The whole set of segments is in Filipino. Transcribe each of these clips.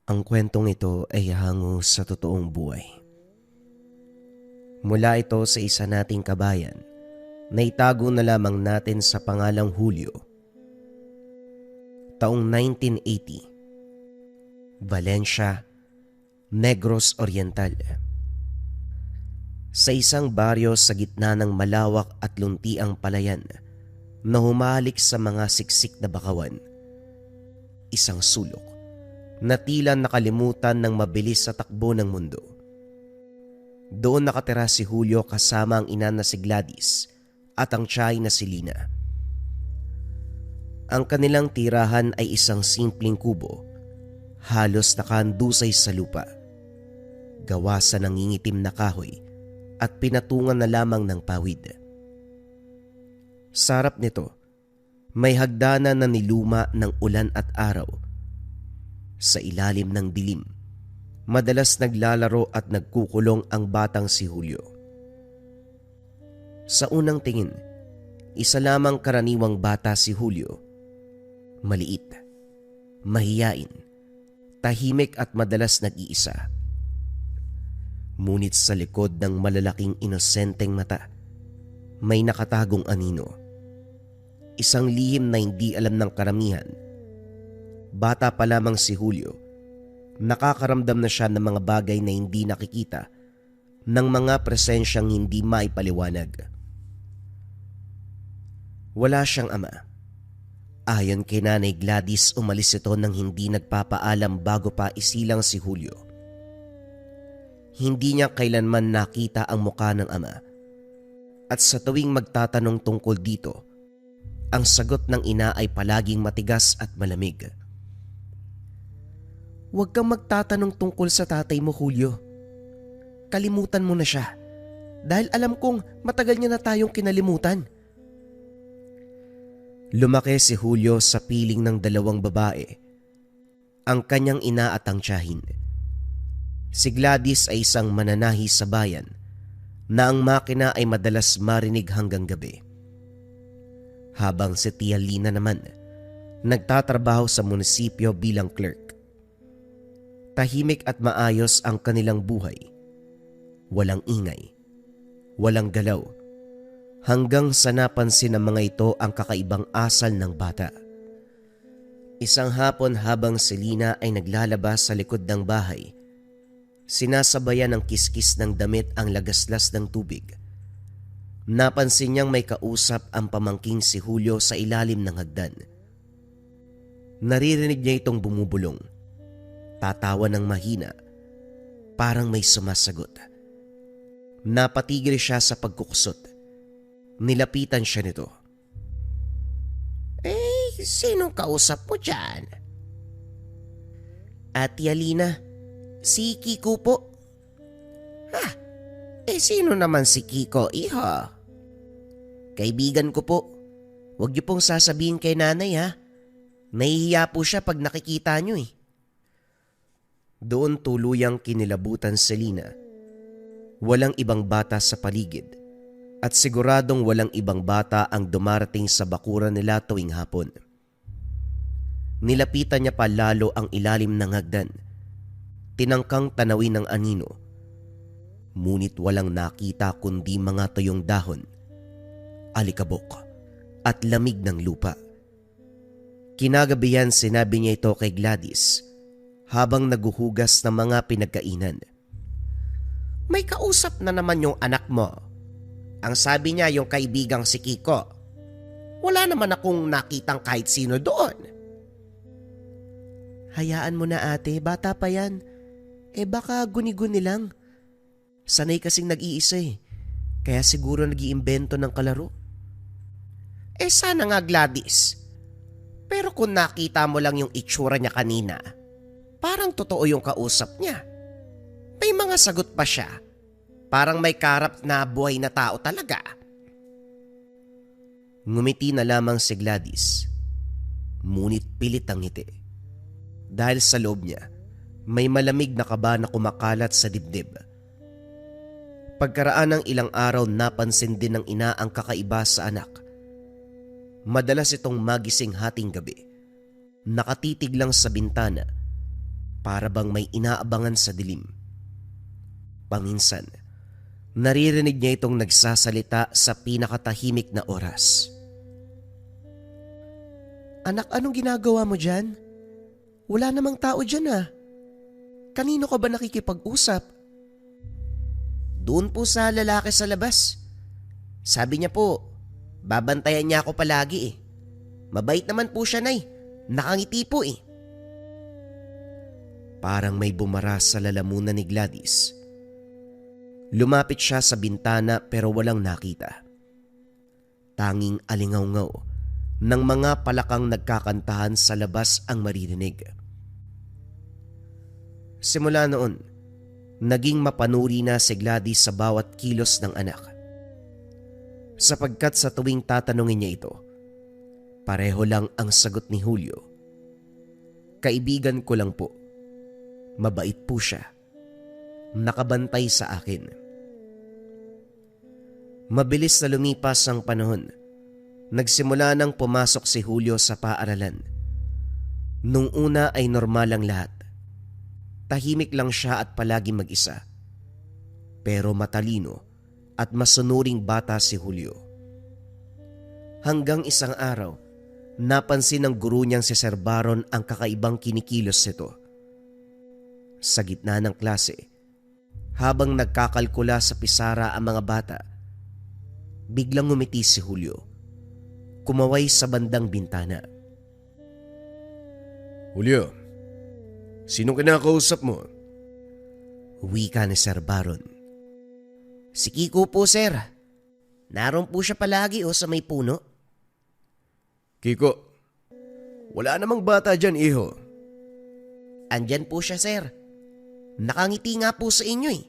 Ang kwentong ito ay hango sa totoong buhay. Mula ito sa isa nating kabayan na itago na lamang natin sa pangalang Julio. Taong 1980, Valencia, Negros Oriental. Sa isang baryo sa gitna ng malawak at luntiang palayan na humalik sa mga siksik na bakawan, isang sulok na tila nakalimutan ng mabilis sa takbo ng mundo. Doon nakatira si Julio kasama ang ina na si Gladys at ang tiyay na si Lina. Ang kanilang tirahan ay isang simpleng kubo, halos nakandusay sa lupa, gawa sa nangingitim na kahoy at pinatungan na lamang ng pawid. Sa harap nito, may hagdanan na niluma ng ulan at araw. Sa ilalim ng dilim, madalas naglalaro at nagkukulong ang batang si Julio. Sa unang tingin, isa lamang karaniwang bata si Julio. Maliit, mahiyain, tahimik at madalas nag-iisa. Ngunit sa likod ng malalaking inosenteng mata, may nakatagong anino. Isang lihim na hindi alam ng karamihan. Bata pa lamang si Julio, nakakaramdam na siya ng mga bagay na hindi nakikita, ng mga presensyang hindi maipaliwanag. Wala siyang ama. Ayon kay Nanay Gladys, umalis ito nang hindi nagpapaalam bago pa isilang si Julio. Hindi niya kailanman nakita ang muka ng ama. At sa tuwing magtatanong tungkol dito, ang sagot ng ina ay palaging matigas at malamig. Huwag kang magtatanong tungkol sa tatay mo, Julio. Kalimutan mo na siya dahil alam kong matagal niya na tayong kinalimutan. Lumaki si Julio sa piling ng dalawang babae, ang kanyang ina at ang tiyahin. Si Gladys ay isang mananahi sa bayan na ang makina ay madalas marinig hanggang gabi. Habang si Tia Lina naman, nagtatrabaho sa munisipyo bilang clerk. Tahimik at maayos ang kanilang buhay. Walang ingay, walang galaw, hanggang sa napansin ng mga ito ang kakaibang asal ng bata. Isang hapon habang si Lina ay naglalabas sa likod ng bahay, sinasabayan ng kiskis ng damit ang lagaslas ng tubig. Napansin niyang may kausap ang pamangking si Julio sa ilalim ng hagdan. Naririnig niya itong bumubulong. Tatawa ng mahina, parang may sumasagot. Napatigil siya sa pagkukusot. Nilapitan siya nito. Sinong kausap mo dyan? Ate Alina, si Kiko po. Sino naman si Kiko, iha? Kaibigan ko po. Huwag niyo pong sasabihin kay nanay ha. Nahihiya po siya pag nakikita niyo eh. Doon tuluyang kinilabutan si Lina. Walang ibang bata sa paligid at siguradong walang ibang bata ang dumarating sa bakuran nila tuwing hapon. Nilapitan niya pa lalo ang ilalim ng hagdan. Tinangkang tanawin ng anino. Ngunit walang nakita kundi mga tuyong dahon, alikabok at lamig ng lupa. Kinagabihan sinabi niya ito kay Gladys habang naguhugas ng mga pinagkainan. May kausap na naman yung anak mo. Ang sabi niya yung kaibigang si Kiko. Wala naman akong nakitang kahit sino doon. Hayaan mo na ate, bata pa yan. Baka guni-guni lang. Sanay kasing nag-iisa eh. Kaya siguro nag-iimbento ng kalaro. Sana nga Gladys. Pero kung nakita mo lang yung itsura niya kanina, parang totoo yung kausap niya. May mga sagot pa siya. Parang may karap na buhay na tao talaga. Ngumiti na lamang si Gladys. Ngunit pilit ang ngiti. Dahil sa loob niya, may malamig na kaba na kumakalat sa dibdib. Pagkaraan ng ilang araw, napansin din ng ina ang kakaiba sa anak. Madalas itong magising hating gabi. Nakatitig lang sa bintana para bang may inaabangan sa dilim. Paminsan, naririnig niya itong nagsasalita sa pinakatahimik na oras. "Anak, anong ginagawa mo dyan? Wala namang tao dyan ah. Kanino ka ba nakikipag-usap?" "Doon po sa lalaki sa labas. Sabi niya po, babantayan niya ako palagi eh. Mabait naman po siya, Nay. Nakangiti po eh." Parang may bumara sa lalamunan ni Gladys. Lumapit siya sa bintana pero walang nakita. Tanging alingaw-ngaw ng mga palakang nagkakantahan sa labas ang maririnig. Simula noon, naging mapanuri na si Gladys sa bawat kilos ng anak. Sapagkat sa tuwing tatanungin niya ito, pareho lang ang sagot ni Julio. "Kaibigan ko lang po. Mabait po siya. Nakabantay sa akin." Mabilis na lumipas ang panahon. Nagsimula nang pumasok si Julio sa paaralan. Nung una ay normal ang lahat. Tahimik lang siya at palagi mag-isa. Pero matalino at masunuring bata si Julio. Hanggang isang araw, napansin ng guro niyang si Sir Baron ang kakaibang kinikilos nito. Sa gitna ng klase, habang nagkakalkula sa pisara ang mga bata, biglang ngumiti si Julio. Kumaway sa bandang bintana. "Julio, sinong kinakausap mo?" Wika ni Sir Baron. "Si Kiko po, sir. Naroon po siya palagi sa may puno." "Kiko, wala namang bata dyan, iho." "Andyan po siya, sir. Nakangiti nga po sa inyo eh."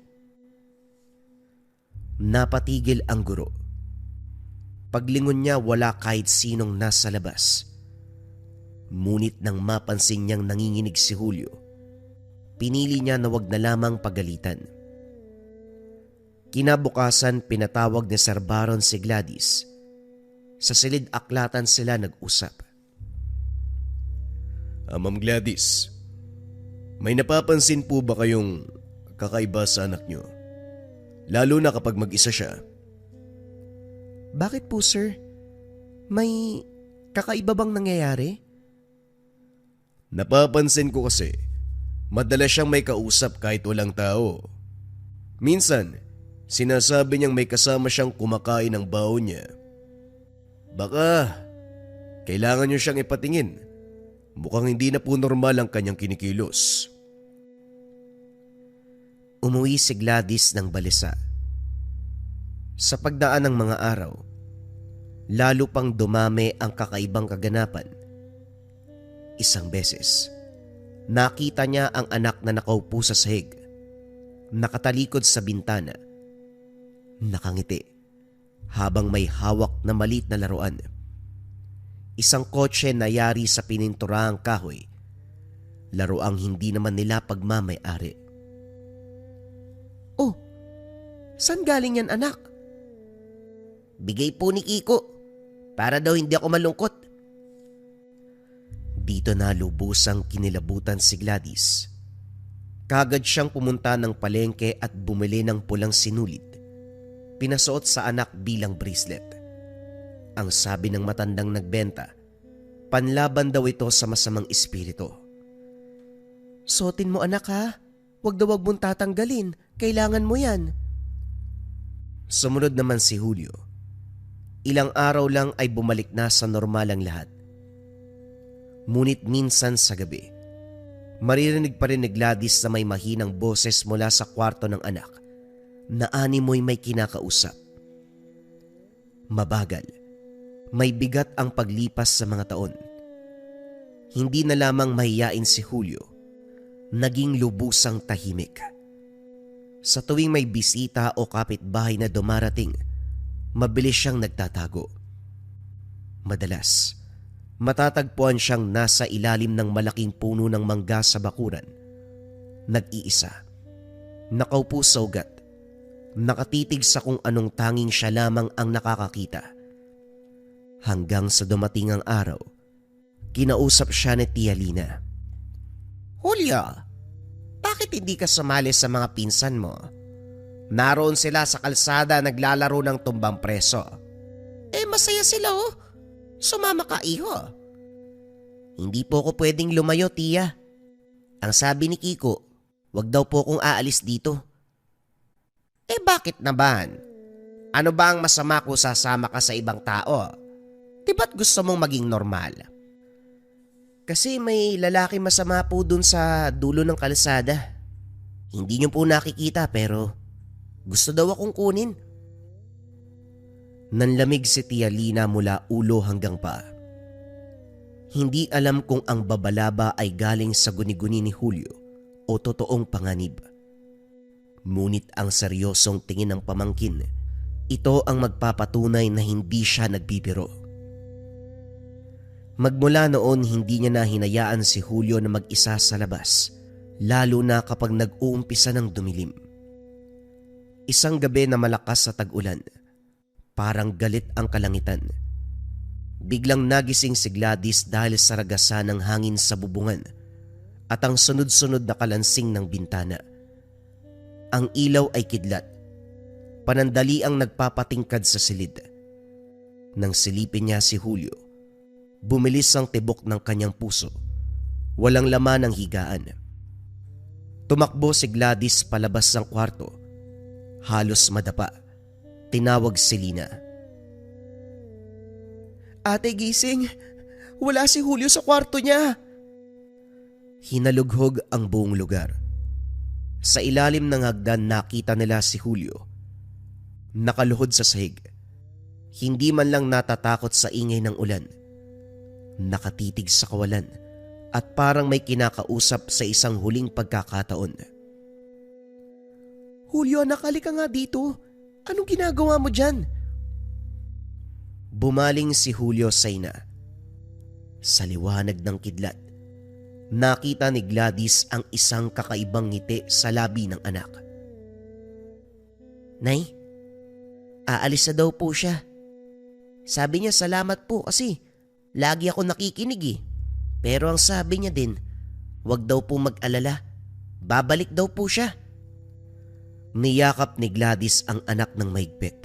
Napatigil ang guro. Paglingon niya, wala kahit sinong nasa labas. Ngunit nang mapansin niyang nanginginig si Julio, pinili niya na wag na lamang pagalitan. Kinabukasan, pinatawag ni Sir Baron si Gladys. Sa silid aklatan sila nag-usap. Ma'am Gladys, may napapansin po ba kayong kakaiba sa anak niyo? Lalo na kapag mag-isa siya." "Bakit po, sir? May kakaiba bang nangyayari?" "Napapansin ko kasi, madalas siyang may kausap kahit walang tao. Minsan, sinasabi niyang may kasama siyang kumakain ng baon niya. Baka, kailangan niyo siyang ipatingin. Mukhang hindi na po normal ang kanyang kinikilos." Umuwi si Gladys ng balisa. Sa pagdaan ng mga araw, lalo pang dumami ang kakaibang kaganapan. Isang beses, nakita niya ang anak na nakaupo sa sahig, nakatalikod sa bintana, nakangiti, habang may hawak na maliit na laruan. Isang kotse na yari sa pininturaang kahoy, laruang hindi naman nila pagmamay-ari. "Oh, saan galing yan, anak?" "Bigay po ni Kiko, para daw hindi ako malungkot." Dito na lubusang kinilabutan si Gladys. Kagad siyang pumunta ng palengke at bumili ng pulang sinulid. Pinasuot sa anak bilang bracelet. Ang sabi ng matandang nagbenta, panlaban daw ito sa masamang espiritu. "Suotin mo, anak, ha? Wag daw wag mong tatanggalin. Kailangan mo yan." Sumunod naman si Julio. Ilang araw lang ay bumalik na sa normal ang lahat. Ngunit minsan sa gabi, maririnig pa rin ni Gladys na may mahinang boses mula sa kwarto ng anak na animoy may kinakausap. Mabagal, may bigat ang paglipas sa mga taon. Hindi na lamang mahiyain si Julio, naging lubusang tahimik. Sa tuwing may bisita o kapitbahay na dumarating, mabilis siyang nagtatago. Madalas, matatagpuan siyang nasa ilalim ng malaking puno ng mangga sa bakuran. Nag-iisa, nakaupo sa ugat, nakatitig sa kung anong tanging siya lamang ang nakakakita. Hanggang sa dumating ang araw, kinausap siya ni Tia Lina. "Julio, bakit hindi ka sumali sa mga pinsan mo? Naroon sila sa kalsada naglalaro ng tumbang preso. Masaya sila oh. Sumama ka iho. Hindi po ako pwedeng lumayo, tiya. Ang sabi ni Kiko, wag daw po akong aalis dito. Bakit naman? Ano ba ang masama kung sasama ka sa ibang tao? Di ba't gusto mong maging normal? Kasi may lalaki masama po dun sa dulo ng kalsada. Hindi niyo po nakikita pero gusto daw akong kunin. Nanlamig si Tia Lina mula ulo hanggang paa. Hindi alam kung ang babalaba ay galing sa guni-guni ni Julio o totoong panganib. Ngunit ang seryosong tingin ng pamangkin, ito ang magpapatunay na hindi siya nagbibiro. Magmula noon hindi niya na hinayaan si Julio na mag-isa sa labas, lalo na kapag nag-uumpisa ng dumilim. Isang gabi na malakas sa tag-ulan, parang galit ang kalangitan. Biglang nagising si Gladys dahil sa ragasan ng hangin sa bubungan at ang sunod-sunod na kalansing ng bintana. Ang ilaw ay kidlat, panandali ang nagpapatingkad sa silid. Nang silipin niya si Julio, bumilis ang tibok ng kanyang puso. Walang laman ang higaan. Tumakbo si Gladys palabas ng kwarto. Halos madapa. Tinawag si Lina. Ate, gising. Wala si Julio sa kwarto niya. Hinalughog ang buong lugar. Sa ilalim ng hagdan nakita nila si Julio. Nakaluhod sa sahig. Hindi man lang natatakot sa ingay ng ulan. Nakatitig sa kawalan at parang may kinakausap sa isang huling pagkakataon. Julio, nakalika nga dito. Anong ginagawa mo dyan? Bumaling si Julio sa ina. Sa liwanag ng kidlat, nakita ni Gladys ang isang kakaibang ngiti sa labi ng anak. Nay, aalis na daw po siya. Sabi niya salamat po kasi lagi ako nakikinig eh. Pero ang sabi niya din, wag daw po mag-alala. Babalik daw po siya. Niyakap ni Gladys ang anak ng mahigpit.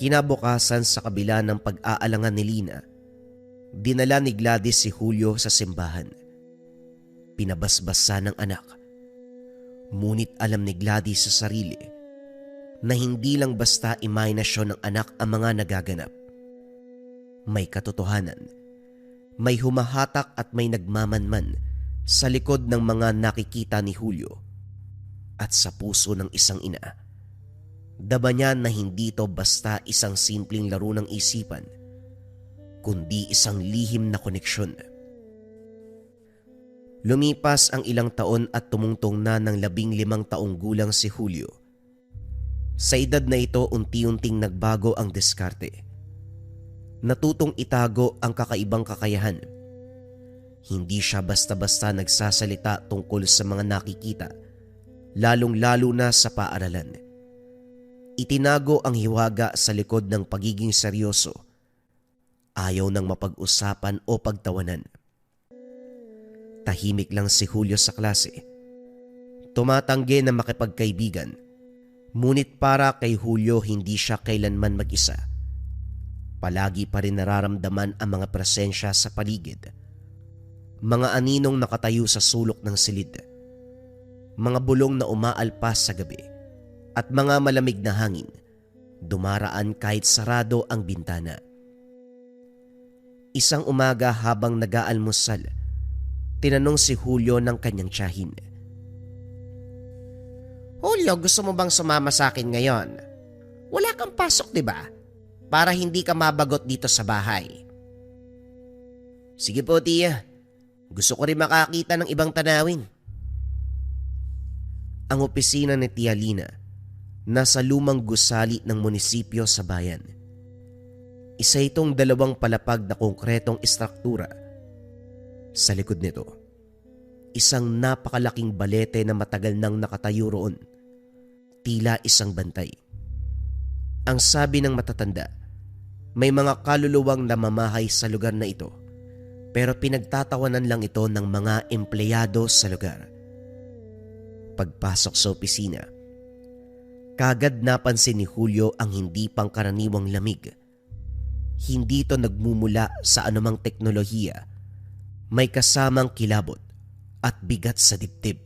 Kinabukasan sa kabila ng pag-aalangan ni Lina, dinala ni Gladys si Julio sa simbahan. Pinabasbasa ng anak. Ngunit alam ni Gladys sa sarili na hindi lang basta imahinasyon ng anak ang mga nagaganap. May katotohanan, may humahatak at may nagmamanman sa likod ng mga nakikita ni Julio at sa puso ng isang ina. Daba niya na hindi ito basta isang simpleng laro ng isipan, kundi isang lihim na koneksyon. Lumipas ang ilang taon at tumungtong na ng 15 taong gulang si Julio. Sa edad na ito unti-unting nagbago ang diskarte. Natutong itago ang kakaibang kakayahan. Hindi siya basta-basta nagsasalita tungkol sa mga nakikita, lalong-lalo na sa paaralan. Itinago ang hiwaga sa likod ng pagiging seryoso. Ayaw nang mapag-usapan o pagtawanan. Tahimik lang si Julio sa klase. Tumatanggi na makipagkaibigan. Ngunit para kay Julio hindi siya kailanman mag-isa. Palagi pa rin nararamdaman ang mga presensya sa paligid. Mga aninong nakatayo sa sulok ng silid. Mga bulong na umaalpas sa gabi. At mga malamig na hangin, dumaraan kahit sarado ang bintana. Isang umaga habang nag-aalmusal, tinanong si Julio ng kanyang tiyahin. Julio, gusto mo bang sumama sa akin ngayon? Wala kang pasok, di ba? Para hindi ka mabagot dito sa bahay. Sige po, tiya. Gusto ko rin makakita ng ibang tanawin. Ang opisina ni Tia Lina nasa lumang gusali ng munisipyo sa bayan. Isa itong 2 palapag na konkretong istruktura. Sa likod nito, isang napakalaking balete na matagal nang nakatayo roon, tila isang bantay. Ang sabi ng matatanda, may mga kaluluwang namamahay sa lugar na ito, pero pinagtatawanan lang ito ng mga empleyado sa lugar. pagpasok sa opisina. Kagad napansin ni Julio ang hindi pangkaraniwang lamig. Hindi ito nagmumula sa anumang teknolohiya. May kasamang kilabot at bigat sa dibdib.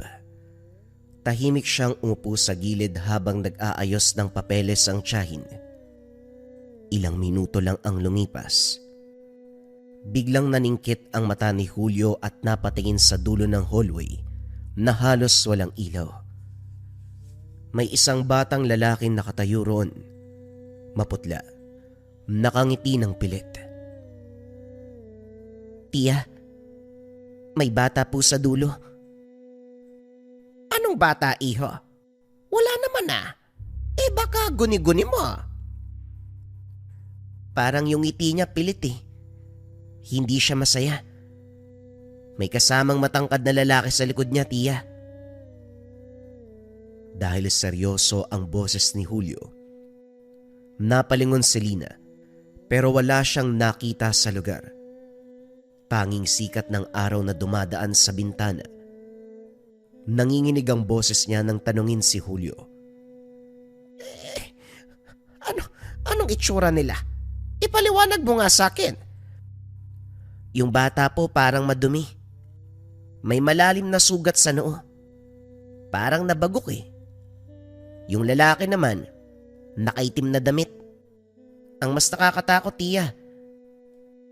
Tahimik siyang umupo sa gilid habang nag-aayos ng papeles ang tiyahin. Ilang minuto lang ang lumipas. Biglang naningkit ang mata ni Julio at napatingin sa dulo ng hallway na halos walang ilaw. May isang batang lalaking nakatayo roon. Maputla. Nakangiti ng pilit. "Tiya, may bata po sa dulo." "Anong bata, iho? Wala naman ah. Baka guni-guni mo." Parang yung ngiti niya pilit eh. Hindi siya masaya. May kasamang matangkad na lalaki sa likod niya, tiya. Dahil seryoso ang boses ni Julio, napalingon si Lina pero wala siyang nakita sa lugar. Tanging sikat ng araw na dumadaan sa bintana. Nanginginig ang boses niya nang tanungin si Julio. Anong itsura nila? Ipaliwanag mo nga sa akin." "Yung bata po parang madumi. May malalim na sugat sa noo. Parang nabagok eh. Yung lalaki naman, nakaitim na damit. Ang mas nakakatakot, tiya,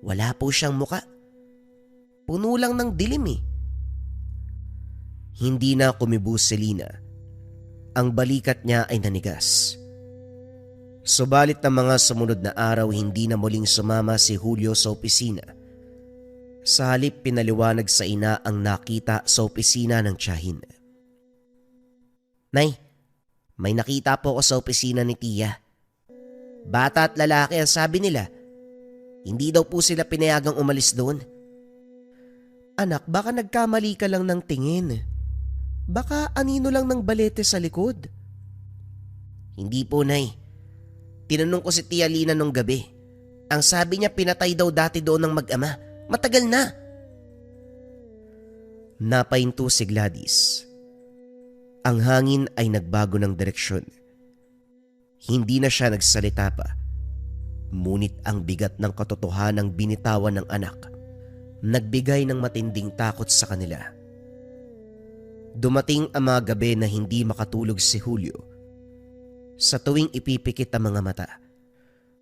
wala po siyang muka. Puno lang ng dilim eh." Hindi na kumibus si Lina. Ang balikat niya ay nanigas. Subalit ng mga sumunod na araw, hindi na muling sumama si Julio sa opisina. Sa halip, pinaliwanag sa ina ang nakita sa opisina ng tiyahin. "Nay, may nakita po ako sa opisina ni tiya. Bata at lalaki ang sabi nila. Hindi daw po sila pinayagang umalis doon." "Anak, baka nagkamali ka lang ng tingin. Baka anino lang ng balete sa likod." "Hindi po, Nay. Tinanong ko si Tia Lina nung gabi. Ang sabi niya pinatay daw dati doon ng mag-ama. Matagal na." Napahinto si Gladys. Ang hangin ay nagbago ng direksyon. Hindi na siya nagsalita pa. Ngunit ang bigat ng katotohanang binitawan ng anak nagbigay ng matinding takot sa kanila. Dumating ang mga gabi na hindi makatulog si Julio. Sa tuwing ipipikit ang mga mata,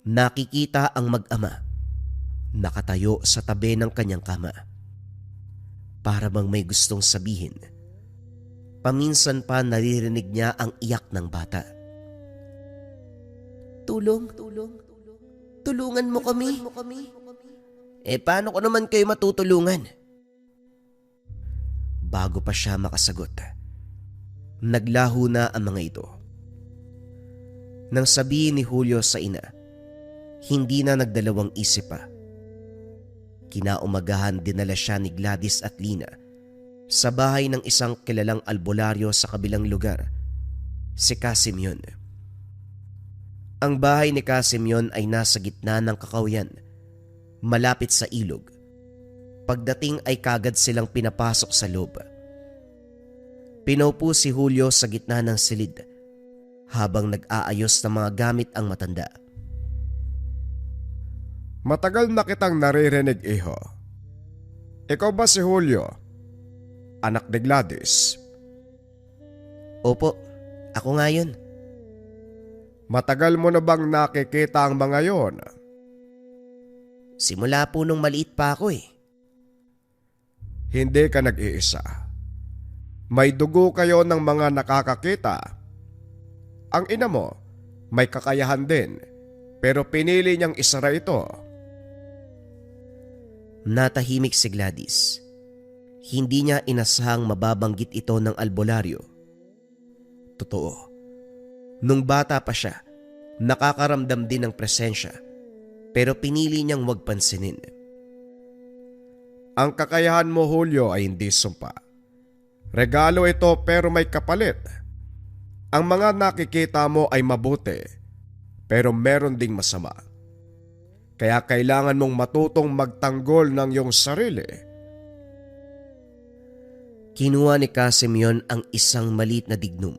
nakikita ang mag-ama nakatayo sa tabi ng kanyang kama. Para bang may gustong sabihin. Paminsan pa naririnig niya ang iyak ng bata. Tulungan mo kami. Paano ko naman kayo matutulungan?" Bago pa siya makasagot, naglaho na ang mga ito. Nang sabihin ni Julio sa ina, hindi na nagdalawang isip pa. Kinaumagahan dinala siya ni Gladys at Lina sa bahay ng isang kilalang albularyo sa kabilang lugar, si Casimyon. Ang bahay ni Casimyon ay nasa gitna ng kakauyan, malapit sa ilog. Pagdating ay kagad silang pinapasok sa loob. Pinaupo si Julio sa gitna ng silid habang nag-aayos ng mga gamit ang matanda. "Matagal na kitang naririnig, iho. Ikaw ba si Julio, anak ni Gladys?" "Opo, ako nga yun." "Matagal mo na bang nakikita ang mga yon?" "Simula po nung maliit pa ako eh." "Hindi ka nag-iisa. May dugo kayo ng mga nakakakita. Ang ina mo, may kakayahan din, pero pinili niyang isara ito." Natahimik si Gladys. Hindi niya inasahang mababanggit ito ng albularyo. Totoo, nung bata pa siya, nakakaramdam din ng presensya, pero pinili niyang wag pansinin. "Ang kakayahan mo, Julio, ay hindi sumpa. Regalo ito pero may kapalit. Ang mga nakikita mo ay mabuti, pero meron ding masama. Kaya kailangan mong matutong magtanggol ng iyong sarili." Kinuha ni Casimyon ang isang maliit na dignum,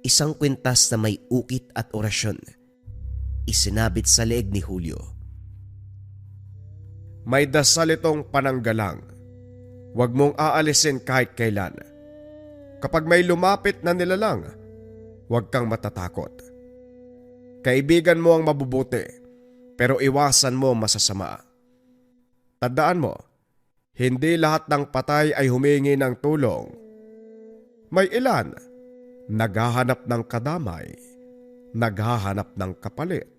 isang kwintas na may ukit at orasyon. Isinabit sa leeg ni Julio. May dasal itong pananggalang. Huwag mong aalisin kahit kailan. Kapag may lumapit na nilalang, huwag kang matatakot. Kaibigan mo ang mabubuti, pero iwasan mo masasama. Tandaan mo, hindi lahat ng patay ay humingi ng tulong. May ilan, naghahanap ng kadamay, naghahanap ng kapalit.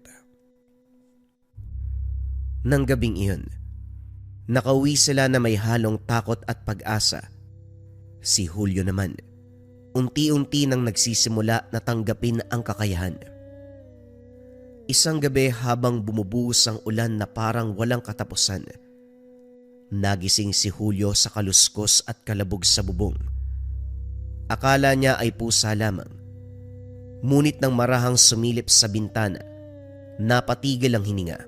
Nang gabing iyon, nakauwi sila na may halong takot at pag-asa. Si Julio naman, unti-unti nang nagsisimula na tanggapin ang kakayahan. Isang gabi habang bumubuhos ang ulan na parang walang katapusan, nagising si Julio sa kaluskos at kalabog sa bubong. Akala niya ay pusa lamang. Ngunit nang marahang sumilip sa bintana, napatigil ang hininga.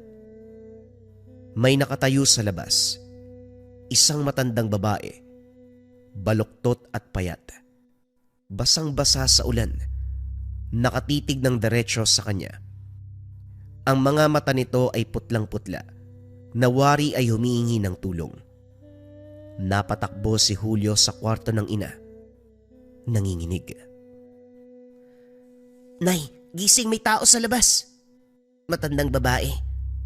May nakatayo sa labas, isang matandang babae, baluktot at payat. Basang-basa sa ulan, nakatitig ng diretso sa kanya. Ang mga mata nito ay putlang-putla, nawari ay humihingi ng tulong. Napatakbo si Julio sa kwarto ng ina. Nanginginig. "Nay, gising, may tao sa labas." Matandang babae,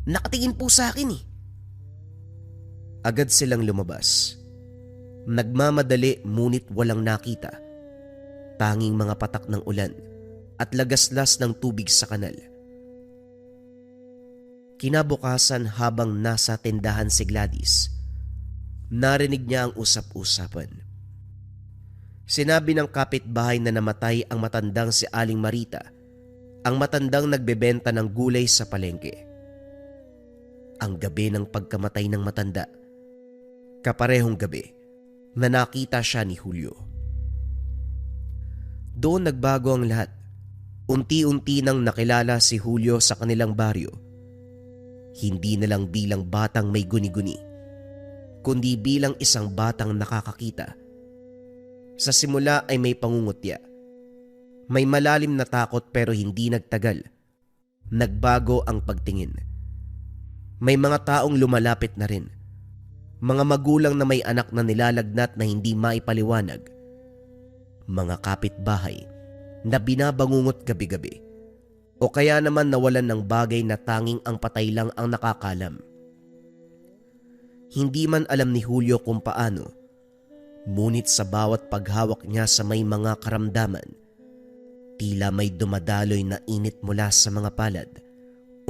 nakatingin po sa akin eh. Agad silang lumabas. Nagmamadali ngunit walang nakita. Tanging mga patak ng ulan at lagaslas ng tubig sa kanal. Kinabukasan habang nasa tindahan si Gladys, narinig niya ang usap-usapan. Sinabi ng kapitbahay na namatay ang matandang si Aling Marita, ang matandang nagbebenta ng gulay sa palengke. Ang gabi ng pagkamatay ng matanda, kaparehong gabi na nakita siya ni Julio. Doon nagbago ang lahat. Unti-unti nang nakilala si Julio sa kanilang baryo. Hindi na lang bilang batang may guni-guni, kundi bilang isang batang nakakakita. Sa simula ay may pangungutya. May malalim na takot pero hindi nagtagal. Nagbago ang pagtingin. May mga taong lumalapit na rin. Mga magulang na may anak na nilalagnat na hindi maipaliwanag. Mga kapitbahay na binabangungot gabi-gabi. O kaya naman nawalan ng bagay na tanging ang patay lang ang nakakalam. Hindi man alam ni Julio kung paano, ngunit sa bawat paghawak niya sa may mga karamdaman, tila may dumadaloy na init mula sa mga palad.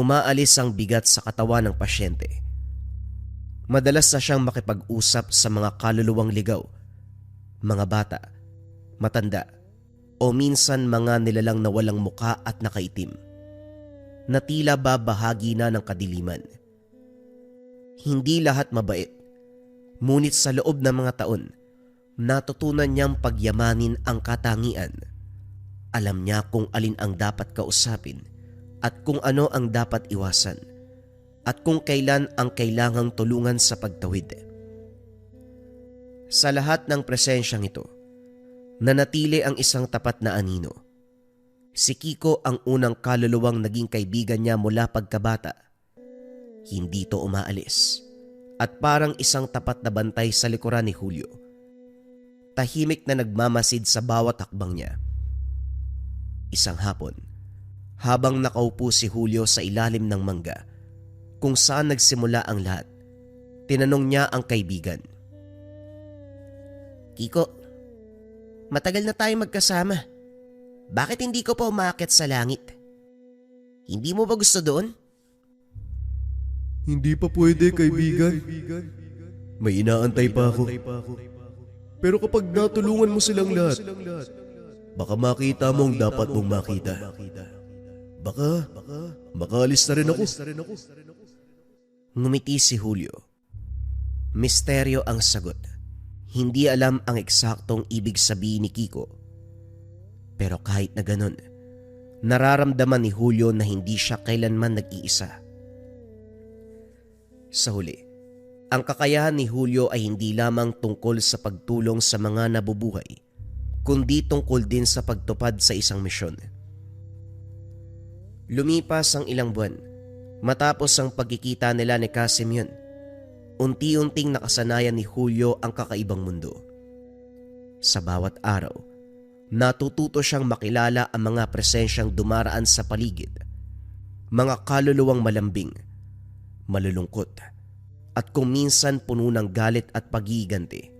Umaalis ang bigat sa katawan ng pasyente. Madalas na siyang makipag-usap sa mga kaluluwang ligaw, mga bata, matanda, o minsan mga nilalang na walang muka at nakaitim, na tila ba bahagi na ng kadiliman. Hindi lahat mabait, ngunit sa loob ng mga taon, natutunan niyang pagyamanin ang katangian. Alam niya kung alin ang dapat kausapin at kung ano ang dapat iwasan at kung kailan ang kailangang tulungan sa pagtawid. Sa lahat ng presensyang ito, nanatili ang isang tapat na anino. Si Kiko ang unang kaluluwang naging kaibigan niya mula pagkabata. Hindi to umaalis at parang isang tapat na bantay sa likuran ni Julio. Tahimik na nagmamasid sa bawat hakbang niya. Isang hapon, habang nakaupo si Julio sa ilalim ng mangga, kung saan nagsimula ang lahat, tinanong niya ang kaibigan. "Kiko, matagal na tayo magkasama. Bakit hindi ko pa umaakit sa langit? Hindi mo ba gusto doon?" Hindi pa pwede, kaibigan. May inaantay pa ako. Pero kapag natulungan mo silang lahat, baka makita mo ang dapat mong makita. Baka makaalis na rin ako. Ngumiti si Julio. Misteryo ang sagot. Hindi alam ang eksaktong ibig sabihin ni Kiko. Pero kahit na ganun, nararamdaman ni Julio na hindi siya kailanman nag-iisa. Sa huli, Ang kakayahan ni Julio ay hindi lamang tungkol sa pagtulong sa mga nabubuhay, kundi tungkol din sa pagtupad sa isang misyon. Lumipas ang ilang buwan matapos ang pagkikita nila ni Casimyon. Unti-unting nakasanayan ni Julio ang kakaibang mundo. Sa bawat araw, natututo siyang makilala ang mga presensyang dumaraan sa paligid, mga kaluluwang malambing, malulungkot, at kung minsan puno ng galit at pag-iiganti.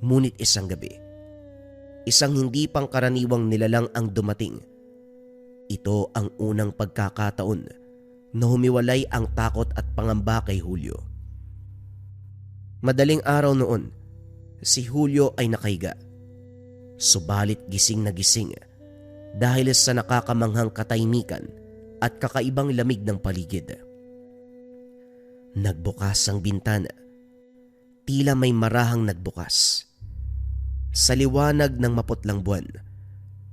Ngunit isang gabi, isang hindi pangkaraniwang nilalang ang dumating. Ito ang unang pagkakataon na humiwalay ang takot at pangamba kay Julio. Madaling araw noon, si Julio ay nakahiga. Subalit gising na gising dahil sa nakakamanghang katahimikan at kakaibang lamig ng paligid. Nagbukas ang bintana. Tila may marahang nagbukas. Sa liwanag ng maputlang buwan,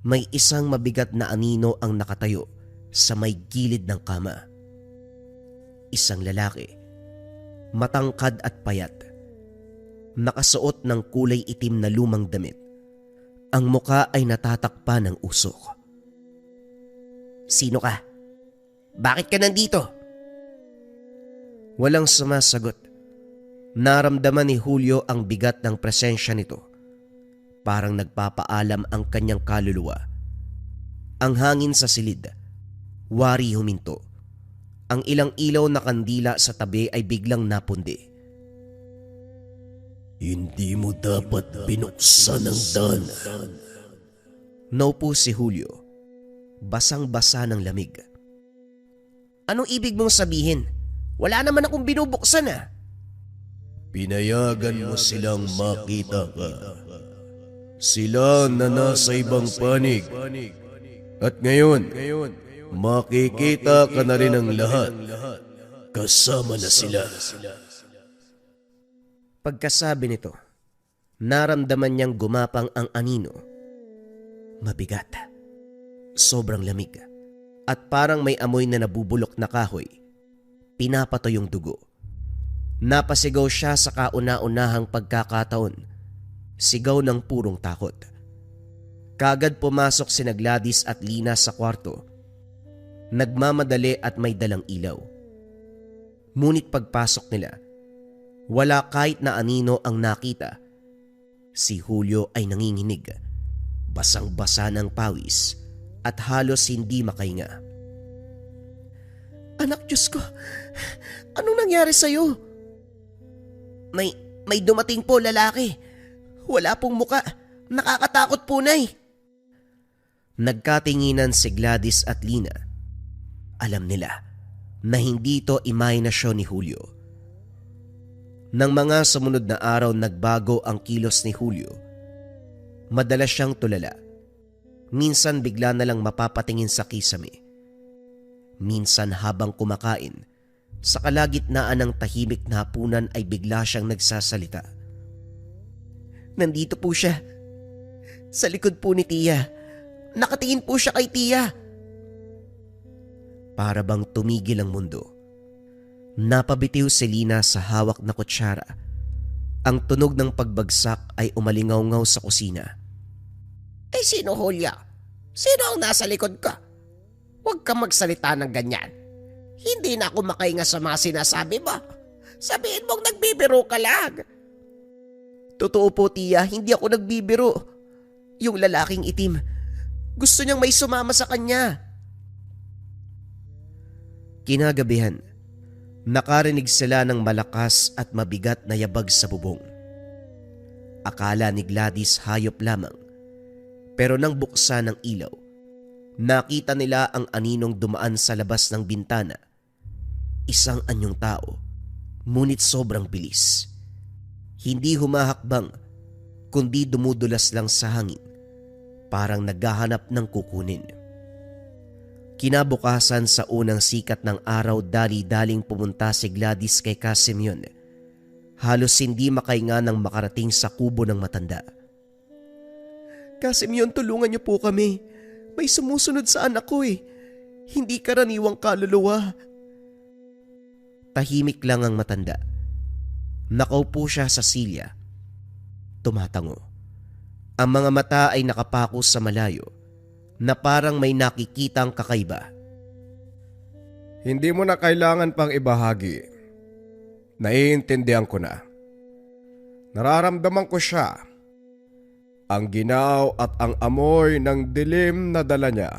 may isang mabigat na anino ang nakatayo sa may gilid ng kama. Isang lalaki, matangkad at payat, nakasuot ng kulay itim na lumang damit. Ang muka ay natatakpan ng usok. "Sino ka? Bakit ka nandito?" Walang sumasagot. Naramdaman ni Julio ang bigat ng presensya nito. Parang nagpapaalam ang kanyang kaluluwa. Ang hangin sa silid, wari huminto. Ang ilang ilaw na kandila sa tabi ay biglang napundi. Hindi mo dapat binuksan ang dana. Naupo si Julio, basang-basa ng lamig. "Anong ibig mong sabihin? Wala naman akong binubuksan ah." Pinayagan mo silang makita ka. Sila na nasa ibang panig. At ngayon, makikita ka na rin ang lahat. Kasama na sila. Pagkasabi nito, naramdaman niyang gumapang ang anino. Mabigat, sobrang lamig, at parang may amoy na nabubulok na kahoy. Pinapato yung dugo. Napasigaw siya sa kauna-unahang pagkakataon. Sigaw ng purong takot. Kagad pumasok sina Gladys at Lina sa kwarto. Nagmamadali at may dalang ilaw. Ngunit pagpasok nila, wala kahit na anino ang nakita. Si Julio ay nanginginig, basang-basa ng pawis at halos hindi makahinga. "Anak Diyos ko, anong nangyari sa'yo?" May dumating po lalaki. Wala pong muka. Nakakatakot po, Nay." Nagkatinginan si Gladys at Lina. Alam nila na hindi ito imahinasyon ni Julio. Nang mga sumunod na araw, nagbago ang kilos ni Julio. Madalas siyang tulala. Minsan bigla na lang mapapatingin sa kisame. Minsan habang kumakain, sa kalagitnaan ng tahimik na hapunan ay bigla siyang nagsasalita. "Nandito po siya. Sa likod po ni Tia. Nakatingin po siya kay Tia." Para bang tumigil ang mundo. Napabitiw si Lina sa hawak na kutsara. Ang tunog ng pagbagsak ay umalingaw-ngaw sa kusina. Sino, Julia? Sino ang nasa likod ka? Huwag kang magsalita ng ganyan. Hindi na ako makahinga sa mga sinasabi mo. Sabihin mong nagbibiro ka lang." "Totoo po, Tia, hindi ako nagbibiro. Yung lalaking itim, gusto niyang may sumama sa kanya." Kinagabihan, nakarinig sila ng malakas at mabigat na yabag sa bubong. Akala ni Gladys hayop lamang, pero nang buksan ng ilaw, nakita nila ang aninong dumaan sa labas ng bintana. Isang anyong tao, ngunit sobrang bilis. Hindi humahakbang, kundi dumudulas lang sa hangin, parang naghahanap ng kukunin. Kinabukasan sa unang sikat ng araw, dali-daling pumunta si Gladys kay Casimyon. Halos hindi makahinga nang makarating sa kubo ng matanda. "Casimyon, tulungan niyo po kami. May sumusunod sa anak ko eh. Hindi karaniwang kaluluwa." Tahimik lang ang matanda, Nakaupo siya sa silya. Tumatango. Ang mga mata ay nakapako sa malayo na parang may nakikitang kakaiba. Hindi mo na kailangan pang ibahagi. Naiintindihan ko na. Nararamdaman ko siya. Ang ginaw at ang amoy ng dilim na dala niya.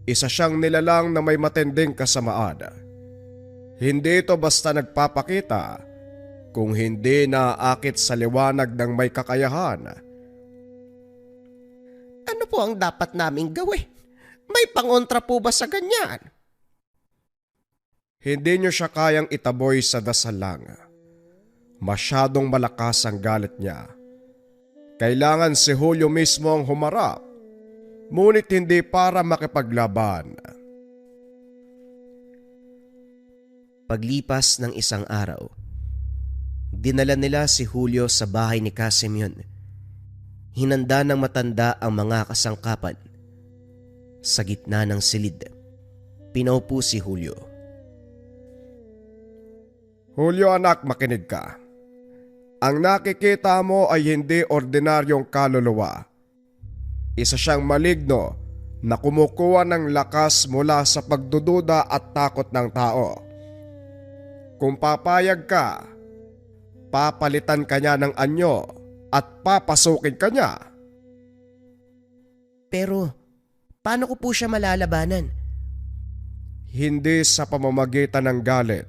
Isa siyang nilalang na may matinding kasamaan. Hindi ito basta nagpapakita kung hindi naaakit sa liwanag ng may kakayahan. Ano po ang dapat naming gawin? May pangontra po ba sa ganyan? Hindi niyo siya kayang itaboy sa dasal lang. Masyadong malakas ang galit niya. Kailangan si Julio mismo ang humarap, ngunit hindi para makipaglaban. Paglipas ng isang araw, dinala nila si Julio sa bahay ni Casimyon. Hinanda ng matanda ang mga kasangkapan. Sa gitna ng silid, pinaupo si Julio. Julio anak, makinig ka. Ang nakikita mo ay hindi ordinaryong kaluluwa. Isa siyang maligno na kumukuha ng lakas mula sa pagdududa at takot ng tao. Kung papayag ka, papalitan ka niya ng anyo at papasukin ka niya. Pero paano ko po siya malalabanan? Hindi sa pamamagitan ng galit,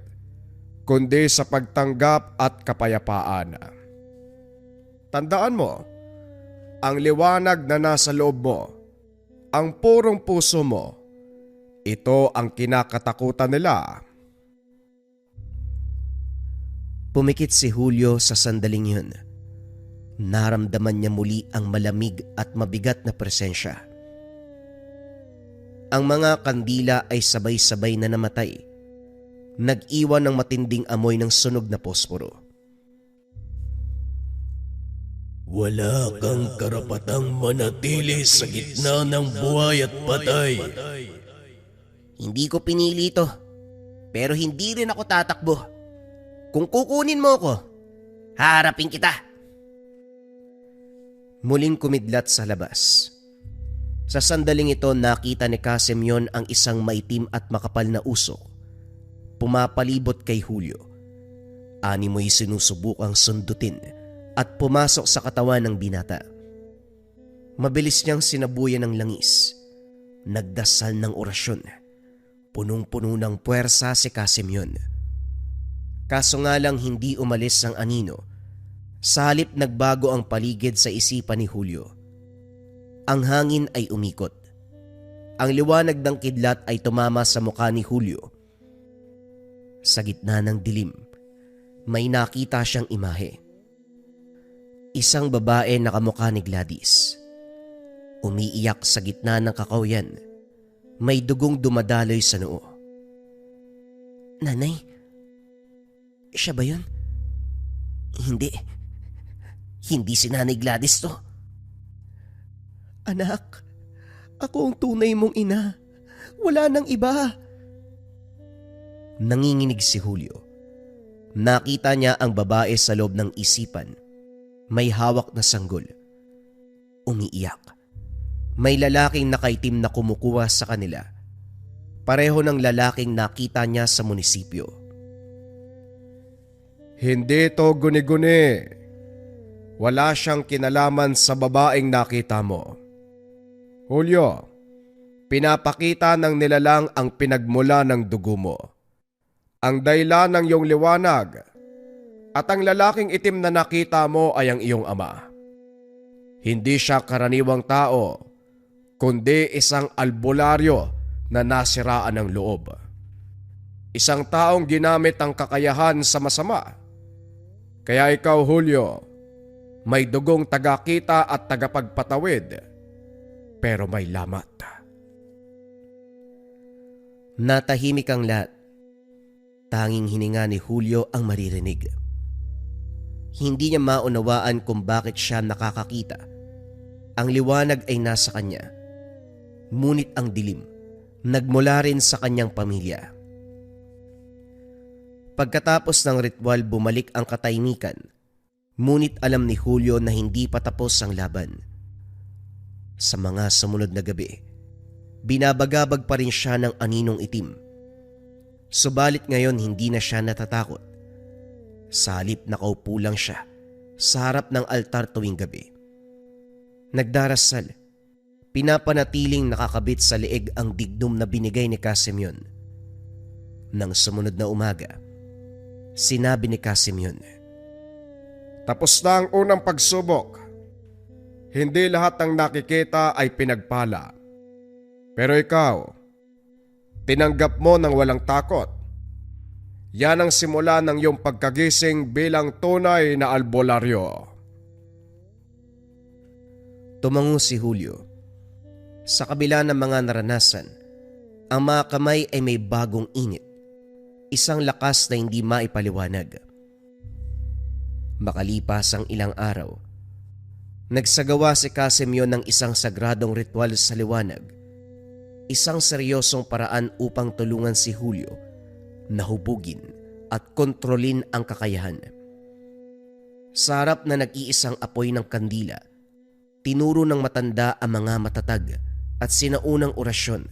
kundi sa pagtanggap at kapayapaan. Tandaan mo, ang liwanag na nasa loob mo, ang purong puso mo, ito ang kinakatakutan nila. Pumikit si Julio sa sandaling yun. Naramdaman niya muli ang malamig at mabigat na presensya. Ang mga kandila ay sabay-sabay na namatay. Nag-iwan ng matinding amoy ng sunog na posporo. Wala kang karapatang manatili sa gitna ng buhay at patay. Hindi ko pinili ito, pero hindi rin ako tatakbo. Kung kukunin mo ko, haharapin kita. Muling kumidlat sa labas. Sa sandaling ito nakita ni Casimyon ang isang maitim at makapal na usok. Pumapalibot kay Julio. Animoy sinusubukang sundutin at pumasok sa katawan ng binata. Mabilis niyang sinabuyan ng langis. Nagdasal ng orasyon. Punong-puno ng puwersa si Casimyon. Kaso nga lang hindi umalis ang anino. Sa halip nagbago ang paligid sa isipan ni Julio. Ang hangin ay umikot. Ang liwanag ng kidlat ay tumama sa mukha ni Julio. Sa gitna ng dilim, may nakita siyang imahe. Isang babae na kamukha ni Gladys. Umiiyak sa gitna ng kakawyan. May dugong dumadaloy sa noo. Nanay, siya ba yun? Hindi. Hindi si Nanay Gladys to. Anak, ako ang tunay mong ina. Wala nang iba. Nanginginig si Julio. Nakita niya ang babae sa loob ng isipan. May hawak na sanggol. Umiiyak. May lalaking nakaitim na kumukuha sa kanila. Pareho ng lalaking nakita niya sa munisipyo. Hindi ito guni-guni. Wala siyang kinalaman sa babaeng nakita mo. Julio, pinapakita ng nilalang ang pinagmula ng dugo mo. Ang dahilan ng iyong liwanag at ang lalaking itim na nakita mo ay ang iyong ama. Hindi siya karaniwang tao, kundi isang albularyo na nasiraan ng loob. Isang taong ginamit ang kakayahan sa masama. Kaya ikaw, Julio, may dugong tagakita at tagapagpatawid, pero may lamat. Natahimik ang lahat. Tanging hininga ni Julio ang maririnig. Hindi niya maunawaan kung bakit siya nakakakita. Ang liwanag ay nasa kanya. Ngunit ang dilim, nagmula rin sa kanyang pamilya. Pagkatapos ng ritual, bumalik ang katahimikan, ngunit alam ni Julio na hindi pa tapos ang laban. Sa mga sumunod na gabi, binabagabag pa rin siya ng aninong itim. Subalit ngayon hindi na siya natatakot. Sa halip nakaupo lang siya sa harap ng altar tuwing gabi. Nagdarasal, pinapanatiling nakakabit sa leeg ang dignum na binigay ni Casimyon. Nang sumunod na umaga, sinabi ni Casimyon, Tapos na ang unang pagsubok. Hindi lahat ng nakikita ay pinagpala. Pero ikaw, tinanggap mo ng walang takot. Yan ang simula ng iyong pagkagising bilang tunay na albularyo. Tumango si Julio. Sa kabila ng mga naranasan, ang mga kamay ay may bagong init, isang lakas na hindi maipaliwanag. Makalipas ang ilang araw, nagsagawa si Casimyon ng isang sagradong ritual sa liwanag, isang seryosong paraan upang tulungan si Julio na hubugin at kontrolin ang kakayahan. Sa harap na nag-iisang apoy ng kandila, tinuro ng matanda ang mga matatag at sinaunang orasyon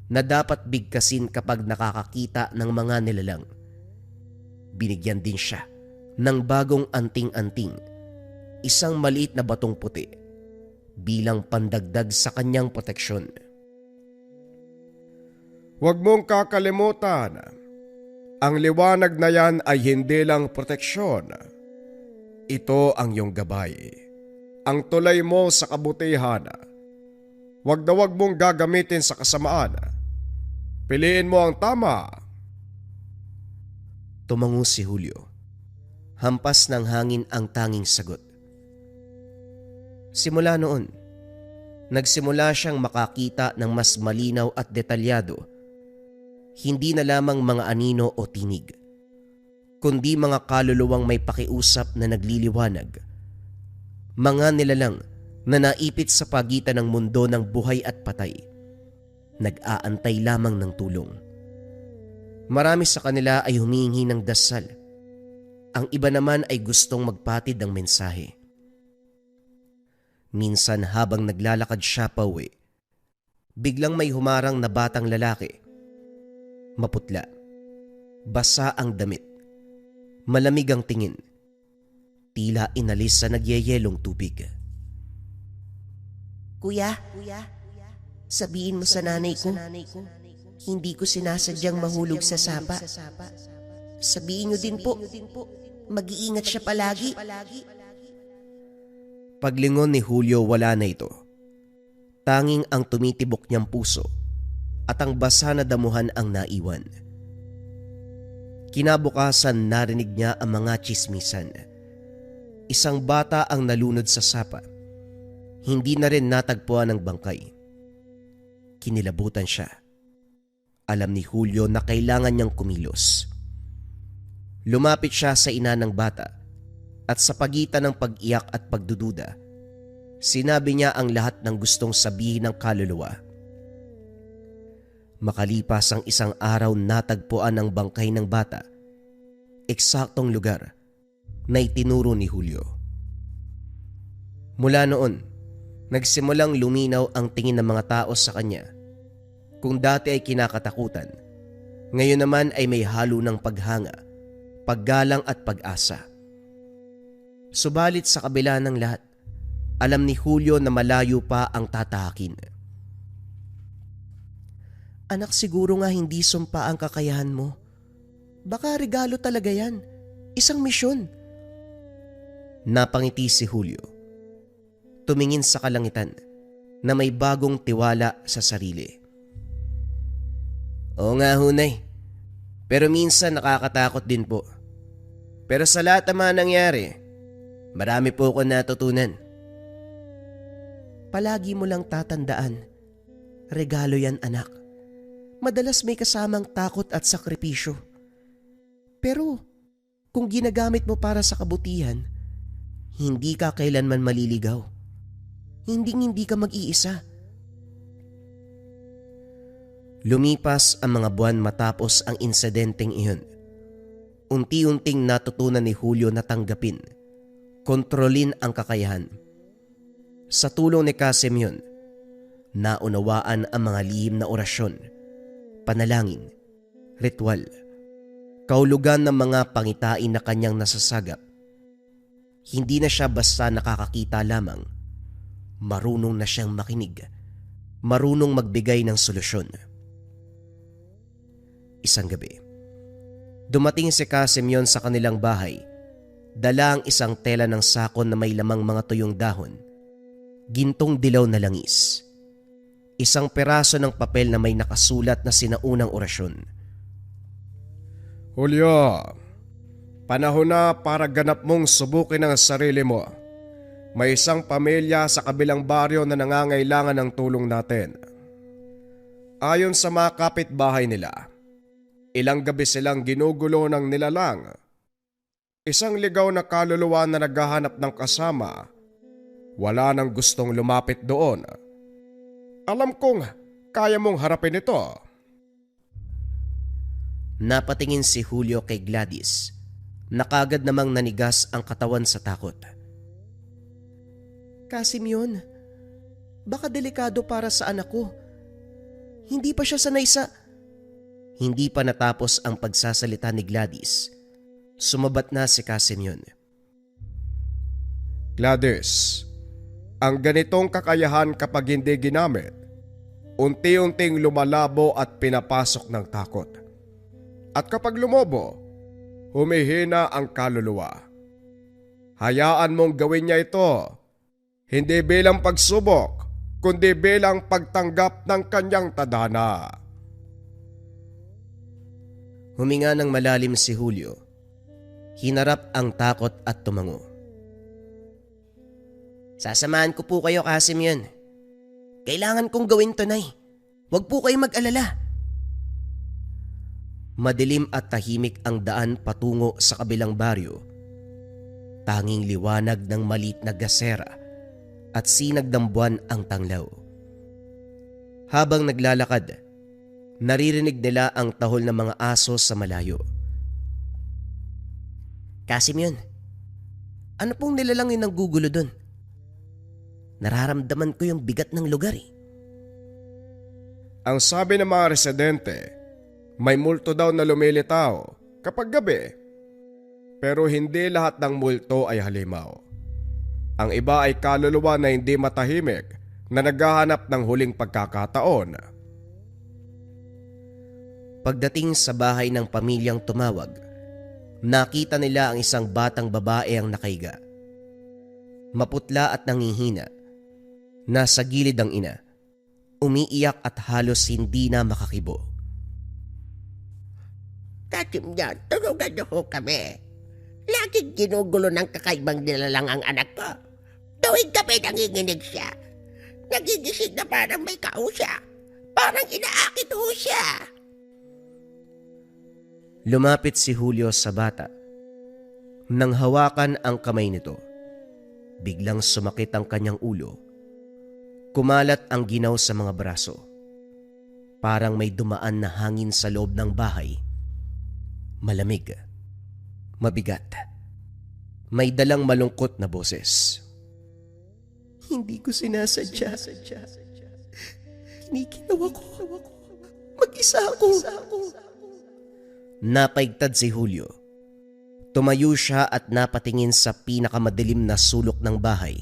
na dapat bigkasin kapag nakakakita ng mga nilalang. Binigyan din siya ng bagong anting-anting, isang maliit na batong puti, bilang pandagdag sa kanyang proteksyon. Huwag mong kakalimutan, ang liwanag na yan ay hindi lang proteksyon. Ito ang iyong gabay, ang tulay mo sa kabutihan. Huwag na huwag mong gagamitin sa kasamaan. Piliin mo ang tama. Tumango si Julio. Hampas ng hangin ang tanging sagot. Simula noon, nagsimula siyang makakita ng mas malinaw at detalyado, hindi na lamang mga anino o tinig, kundi mga kaluluwang may pakiusap na nagliliwanag. Mga nilalang na naipit sa pagitan ng mundo ng buhay at patay, nag-aantay lamang ng tulong. Marami sa kanila ay humihingi ng dasal. Ang iba naman ay gustong magpatid ng mensahe. Minsan habang naglalakad siya pauwi, biglang may humarang na batang lalaki. Maputla, basa ang damit, malamig ang tingin, tila inalis sa nagyayelong tubig. Kuya, sabihin mo sa nanay ko, hindi ko sinasadyang mahulog sa sapa. Sabihin niyo din po, mag-iingat siya palagi. Paglingon ni Julio, wala na ito. Tanging ang tumitibok niyang puso at ang basa na damuhan ang naiwan. Kinabukasan narinig niya ang mga tsismisan. Isang bata ang nalunod sa sapa. Hindi na rin natagpuan ng bangkay. Kinilabutan siya. Alam ni Julio na kailangan niyang kumilos. Lumapit siya sa ina ng bata at sa pagitan ng pag-iyak at pagdududa, sinabi niya ang lahat ng gustong sabihin ng kaluluwa. Makalipas ang isang araw, natagpuan ang bangkay ng bata, eksaktong lugar na itinuro ni Julio. Mula noon, nagsimulang luminaw ang tingin ng mga tao sa kanya. Kung dati ay kinakatakutan, ngayon naman ay may halo ng paghanga, paggalang at pag-asa. Subalit sa kabila ng lahat, alam ni Julio na malayo pa ang tatahakin. Anak, siguro nga hindi sumpa ang kakayahan mo. Baka regalo talaga yan. Isang misyon. Napangiti si Julio. Tumingin sa kalangitan na may bagong tiwala sa sarili. Oo nga, Hunay. Pero minsan nakakatakot din po. Pero sa lahat ng mga nangyari, marami po ako natutunan. Palagi mo lang tatandaan, regalo yan, anak. Madalas may kasamang takot at sakripisyo. Pero kung ginagamit mo para sa kabutihan, hindi ka kailanman maliligaw. Hindi ka mag-iisa. Lumipas ang mga buwan matapos ang insidenteng iyon. Unti-unting natutunan ni Julio na tanggapin, kontrolin ang kakayahan. Sa tulong ni Casimyon, naunawaan ang mga lihim na orasyon, panalangin, ritual, kahulugan ng mga pangitain na kanyang nasasagap. Hindi na siya basta nakakakita lamang, marunong na siyang makinig, marunong magbigay ng solusyon. Isang gabi, dumating si Casimyon sa kanilang bahay, dala ang isang tela ng sakon na may lamang mga tuyong dahon, gintong dilaw na langis, isang peraso ng papel na may nakasulat na sinaunang orasyon. Julio, panahon na para ganap mong subukin ang sarili mo. May isang pamilya sa kabilang baryo na nangangailangan ng tulong natin. Ayon sa mga kapitbahay nila, ilang gabi silang ginugulo ng nilalang. Isang ligaw na kaluluwa na naghahanap ng kasama. Wala nang gustong lumapit doon. Alam kong kaya mong harapin ito. Napatingin si Julio kay Gladys, na kagad namang nanigas ang katawan sa takot. Casimyon, baka delikado para sa anak ko. Hindi pa siya sanay sa... Hindi pa natapos ang pagsasalita ni Gladys, sumabat na si Casimyon. Gladys, ang ganitong kakayahan kapag hindi ginamit, unti-unting lumalabo at pinapasok ng takot. At kapag lumobo, humihina ang kaluluwa. Hayaan mong gawin niya ito, hindi bilang pagsubok, kundi bilang pagtanggap ng kanyang tadhana. Huminga ng malalim si Julio. Hinarap ang takot at tumango. Sasamahan ko po kayo, Casimyon. Kailangan kong gawin to, Nay. Huwag po kayo mag-alala. Madilim at tahimik ang daan patungo sa kabilang baryo. Tanging liwanag ng maliit na gasera at sinag ng buwan ang tanglaw. Habang naglalakad, naririnig nila ang tahol ng mga aso sa malayo. Casimyon, ano pong nilalang yung nanggugulo dun? Nararamdaman ko yung bigat ng lugar eh. Ang sabi ng mga residente, may multo daw na lumilitaw kapag gabi. Pero hindi lahat ng multo ay halimaw. Ang iba ay kaluluwa na hindi matahimik na naghahanap ng huling pagkakataon. Pagdating sa bahay ng pamilyang tumawag, nakita nila ang isang batang babae ang nakaiga. Maputla at nangihina. Nasa gilid ang ina. Umiiyak at halos hindi na makakibo. Casimyon, tulungan niyo ho kami. Laging ginugulo ng kakaibang nilalang ang anak ko. Tuwing gabi nanginginig siya. Nagigising na parang may kausya. Parang inaakit ho siya. Lumapit si Julio sa bata. Nang hawakan ang kamay nito, biglang sumakit ang kanyang ulo. Kumalat ang ginaw sa mga braso. Parang may dumaan na hangin sa loob ng bahay. Malamig. Mabigat. May dalang malungkot na boses. Hindi ko sinasadya. Kinikinawa ko. Mag-isa ako. Napaigtad si Julio. Tumayo siya at napatingin sa pinakamadilim na sulok ng bahay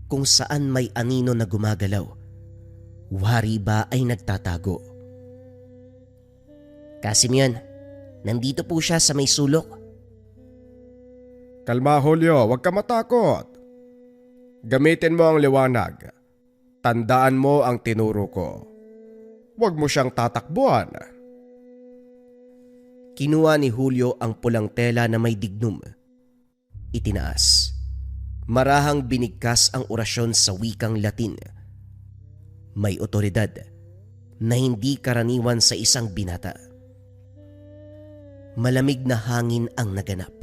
kung saan may anino na gumagalaw. Wari ba ay nagtatago? Casimyon, nandito po siya sa may sulok. Kalma Julio, huwag ka matakot. Gamitin mo ang liwanag. Tandaan mo ang tinuro ko. Huwag mo siyang tatakbuhan. Kinuha ni Julio ang pulang tela na may dignum. Itinaas. Marahang binigkas ang orasyon sa wikang Latin. May otoridad na hindi karaniwan sa isang binata. Malamig na hangin ang naganap.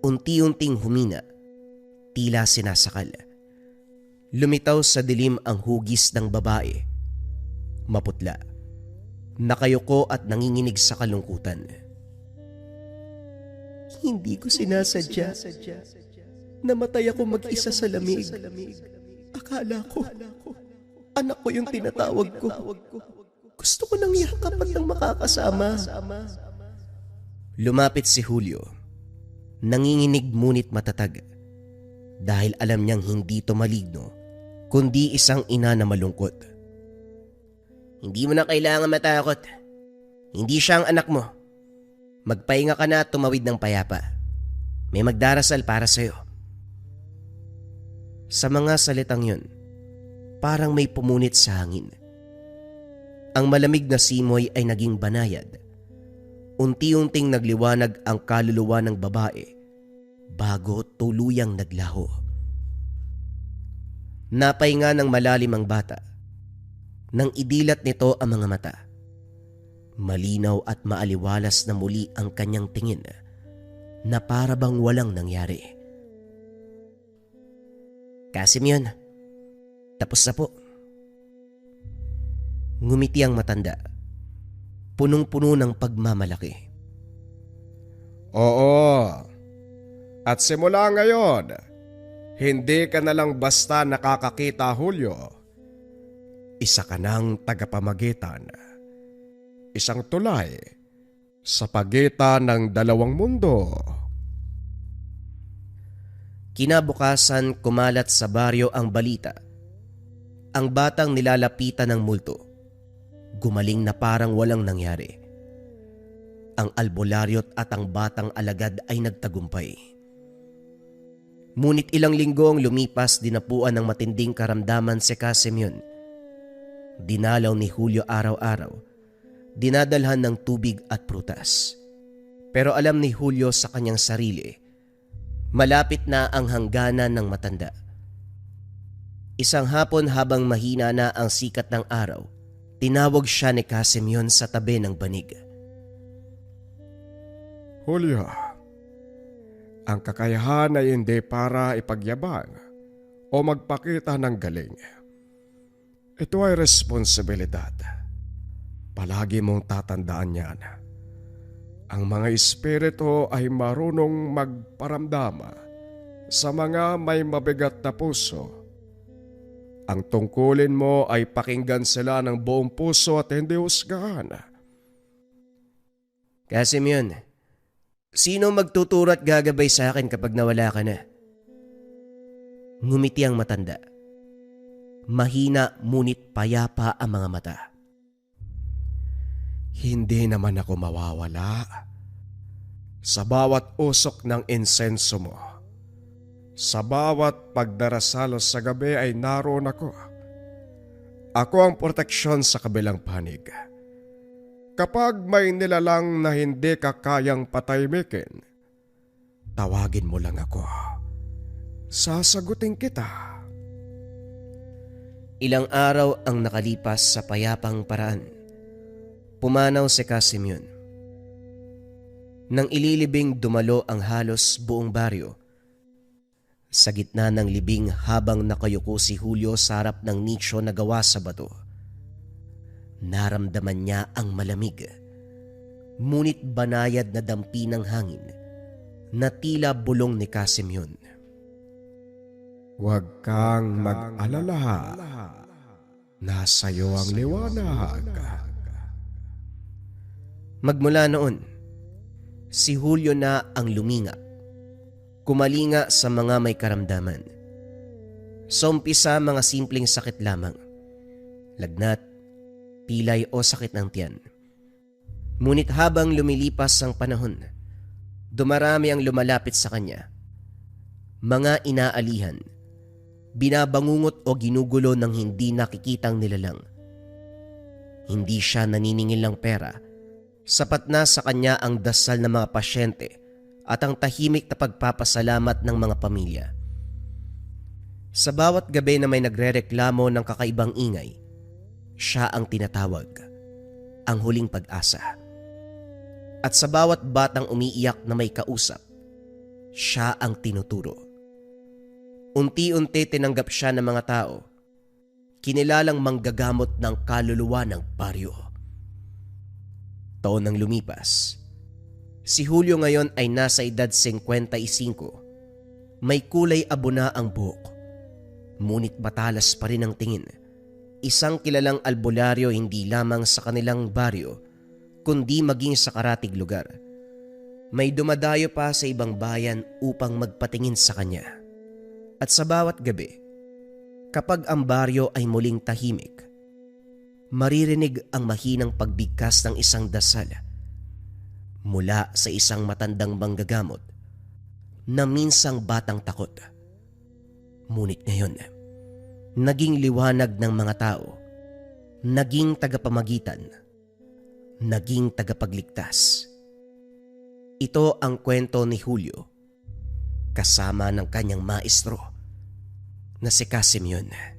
Unti-unting humina, tila sinasakal. Lumitaw sa dilim ang hugis ng babae. Maputla. Nakayuko at nanginginig sa kalungkutan. Hindi ko sinasadya. Namatay ako mag-isa sa lamig. Akala ko, anak ko yung tinatawag ko. Gusto ko nang yakap at nang makakasama. Lumapit si Julio. Nanginginig ngunit matatag. Dahil alam niyang hindi to maligno, kundi isang ina na malungkot. Hindi mo na kailangan matakot. Hindi siya ang anak mo. Magpahinga ka na at tumawid ng payapa. May magdarasal para sa'yo. Sa mga salitang yun, parang may pumunit sa hangin. Ang malamig na simoy ay naging banayad. Unti-unting nagliwanag ang kaluluwa ng babae bago tuluyang naglaho. Napahinga ng malalim ang bata. Nang idilat nito ang mga mata, malinaw at maaliwalas na muli ang kanyang tingin na para bang walang nangyari. Casimyon, tapos na po. Ngumiti ang matanda, punong-puno ng pagmamalaki. Oo. At simula ngayon, hindi ka na lang basta nakakakita, Julio. Isa ka ng tagapamagitan. Isang tulay sa pagitan ng dalawang mundo. Kinabukasan kumalat sa baryo ang balita. Ang batang nilalapitan ng multo. Gumaling na parang walang nangyari. Ang albularyo't at ang batang alagad ay nagtagumpay. Ngunit ilang linggo ang lumipas, dinapuan ng matinding karamdaman si Casimyon. Dinalaw ni Julio araw-araw, dinadalhan ng tubig at prutas. Pero alam ni Julio sa kanyang sarili, malapit na ang hangganan ng matanda. Isang hapon habang mahina na ang sikat ng araw, tinawag siya ni Casimyon sa tabi ng banig. Julio, ang kakayahan ay hindi para ipagyabang o magpakita ng galing. Ito ay responsibilidad. Palagi mong tatandaan yan. Ang mga espiritu ay marunong magparamdama sa mga may mabigat na puso. Ang tungkulin mo ay pakinggan sila ng buong puso at hindi husgahan. Casimyon, sino magtuturo at gagabay sa akin kapag nawala ka na? Ngumiti ang matanda. Mahina ngunit payapa ang mga mata. Hindi naman ako mawawala. Sa bawat usok ng insenso mo, sa bawat pagdarasal sa gabi ay naroon ako. Ako ang proteksyon sa kabilang panig. Kapag may nilalang na hindi ka kayang patahimikin, tawagin mo lang ako. Sasagutin kita. Ilang araw ang nakalipas sa payapang paraan. Pumanaw si Casimyon. Nang ililibing dumalo ang halos buong baryo. Sa gitna ng libing habang nakayuko si Julio sa harap ng nicho na gawa sa bato. Naramdaman niya ang malamig, ngunit banayad na dampi ng hangin na tila bulong ni Casimyon. Huwag kang mag-alala. Nasa iyo ang liwanag. Magmula noon, si Julio na ang luminga, kumalinga sa mga may karamdaman. Sa umpisa, mga simpleng sakit lamang, lagnat, pilay o sakit ng tiyan. Ngunit habang lumilipas ang panahon, dumarami ang lumalapit sa kanya. Mga inaalihan, binabangungot o ginugulo ng hindi nakikitang nilalang. Hindi siya naniningil ng pera. Sapat na sa kanya ang dasal ng mga pasyente at ang tahimik na pagpapasalamat ng mga pamilya. Sa bawat gabi na may nagrereklamo ng kakaibang ingay, siya ang tinatawag, ang huling pag-asa. At sa bawat batang umiiyak na may kausap, siya ang tinuturo. Unti-unti tinanggap siya ng mga tao, kinilalang manggagamot ng kaluluwa ng baryo. Taon nang lumipas, Si Julio ngayon ay nasa edad 55. May kulay abuna ang buhok. Ngunit matalas pa rin ang tingin. Isang kilalang albularyo hindi lamang sa kanilang baryo, kundi maging sa karatig lugar. May dumadayo pa sa ibang bayan upang magpatingin sa kanya. At sa bawat gabi, kapag ang baryo ay muling tahimik, maririnig ang mahinang pagbigkas ng isang dasal mula sa isang matandang manggagamot na minsang batang takot. Ngunit ngayon, naging liwanag ng mga tao, naging tagapamagitan, naging tagapagligtas. Ito ang kwento ni Julio kasama ng kanyang maestro na si Casimion.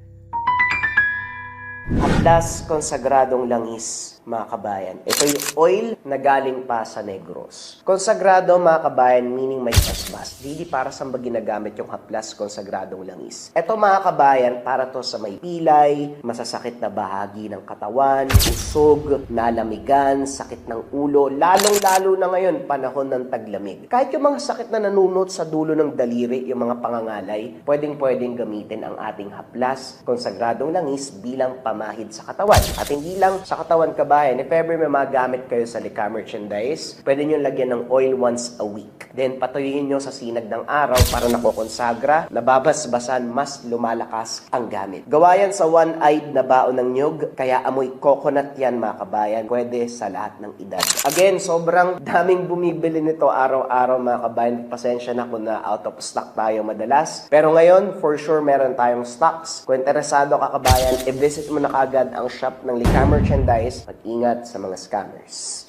Haplas konsagradong langis, mga kabayan. Ito yung oil na galing pa sa Negros. Konsagrado, mga kabayan, meaning may pasbas. Hindi para sa ginagamit yung haplas konsagradong langis. Ito, mga kabayan, para to sa may pilay, masasakit na bahagi ng katawan, usog, nalamigan, sakit ng ulo, lalong-lalo na ngayon, panahon ng taglamig. Kahit yung mga sakit na nanunot sa dulo ng daliri, yung mga pangangalay, pwedeng gamitin ang ating haplas konsagradong langis bilang pamahid sa katawan. At hindi lang sa katawan, kabayan, if ever may magamit kayo sa Lika merchandise, pwede nyo lagyan ng oil once a week. Then patuyuin nyo sa sinag ng araw para nakokonsagra, nababasbasan, mas lumalakas ang gamit. Gawa yan sa one-eyed na baon ng nyug, kaya amoy coconut yan, mga kabayan. Pwede sa lahat ng edad. Again, sobrang daming bumibili nito araw-araw, mga kabayan. Pasensya na kung na out of stock tayo madalas. Pero ngayon, for sure, meron tayong stocks. Kung interesado ka, kabayan, i-visit mo na kagad ang shop ng Lika merchandise. Mag-ingat sa mga scammers.